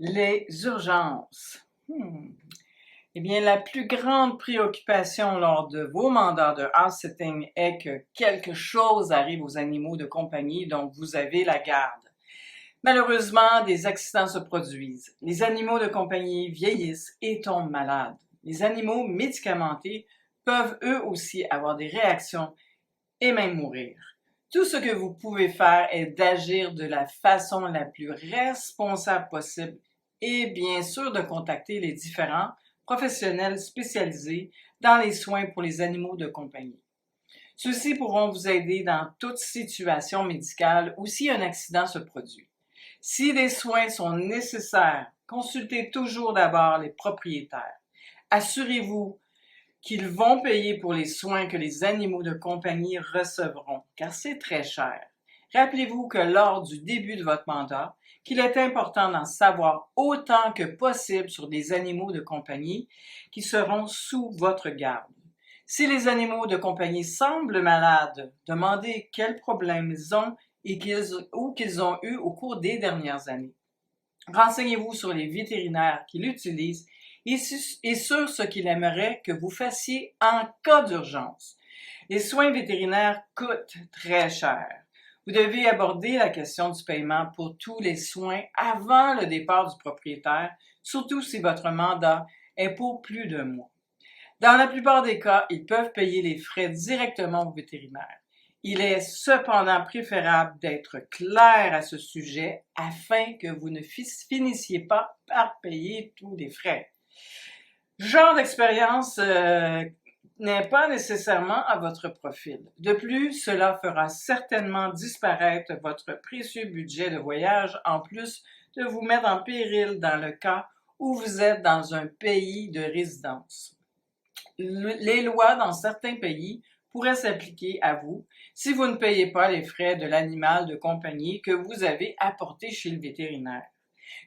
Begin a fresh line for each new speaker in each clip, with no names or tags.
Les urgences. Eh bien, la plus grande préoccupation lors de vos mandats de house-sitting est que quelque chose arrive aux animaux de compagnie dont vous avez la garde. Malheureusement, des accidents se produisent. Les animaux de compagnie vieillissent et tombent malades. Les animaux médicamentés peuvent eux aussi avoir des réactions et même mourir. Tout ce que vous pouvez faire est d'agir de la façon la plus responsable possible et bien sûr de contacter les différents professionnels spécialisés dans les soins pour les animaux de compagnie. Ceux-ci pourront vous aider dans toute situation médicale ou si un accident se produit. Si des soins sont nécessaires, consultez toujours d'abord les propriétaires. Assurez-vous qu'ils vont payer pour les soins que les animaux de compagnie recevront, car c'est très cher. Rappelez-vous que lors du début de votre mandat, qu'il est important d'en savoir autant que possible sur les animaux de compagnie qui seront sous votre garde. Si les animaux de compagnie semblent malades, demandez quels problèmes ils ont ou qu'ils ont eu au cours des dernières années. Renseignez-vous sur les vétérinaires qui l'utilisent et sur ce qu'il aimerait que vous fassiez en cas d'urgence. Les soins vétérinaires coûtent très cher. Vous devez aborder la question du paiement pour tous les soins avant le départ du propriétaire, surtout si votre mandat est pour plus d'un mois. Dans la plupart des cas, ils peuvent payer les frais directement au vétérinaire. Il est cependant préférable d'être clair à ce sujet afin que vous ne finissiez pas par payer tous les frais. Genre d'expérience n'est pas nécessairement à votre profil. De plus, cela fera certainement disparaître votre précieux budget de voyage en plus de vous mettre en péril dans le cas où vous êtes dans un pays de résidence. Les lois dans certains pays pourraient s'appliquer à vous si vous ne payez pas les frais de l'animal de compagnie que vous avez apporté chez le vétérinaire.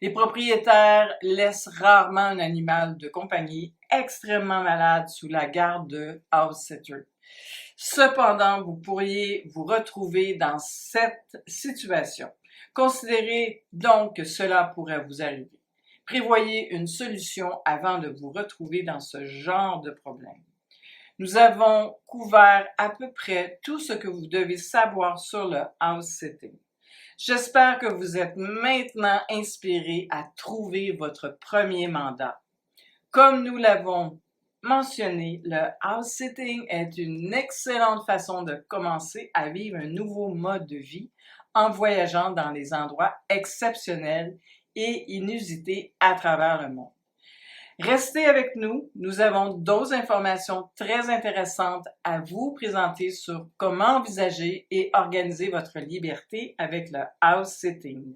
Les propriétaires laissent rarement un animal de compagnie extrêmement malade sous la garde de house-sitter. Cependant, vous pourriez vous retrouver dans cette situation. Considérez donc que cela pourrait vous arriver. Prévoyez une solution avant de vous retrouver dans ce genre de problème. Nous avons couvert à peu près tout ce que vous devez savoir sur le house-sitting. J'espère que vous êtes maintenant inspiré à trouver votre premier mandat. Comme nous l'avons mentionné, le house-sitting est une excellente façon de commencer à vivre un nouveau mode de vie en voyageant dans des endroits exceptionnels et inusités à travers le monde. Restez avec nous, nous avons d'autres informations très intéressantes à vous présenter sur comment envisager et organiser votre liberté avec le house-sitting.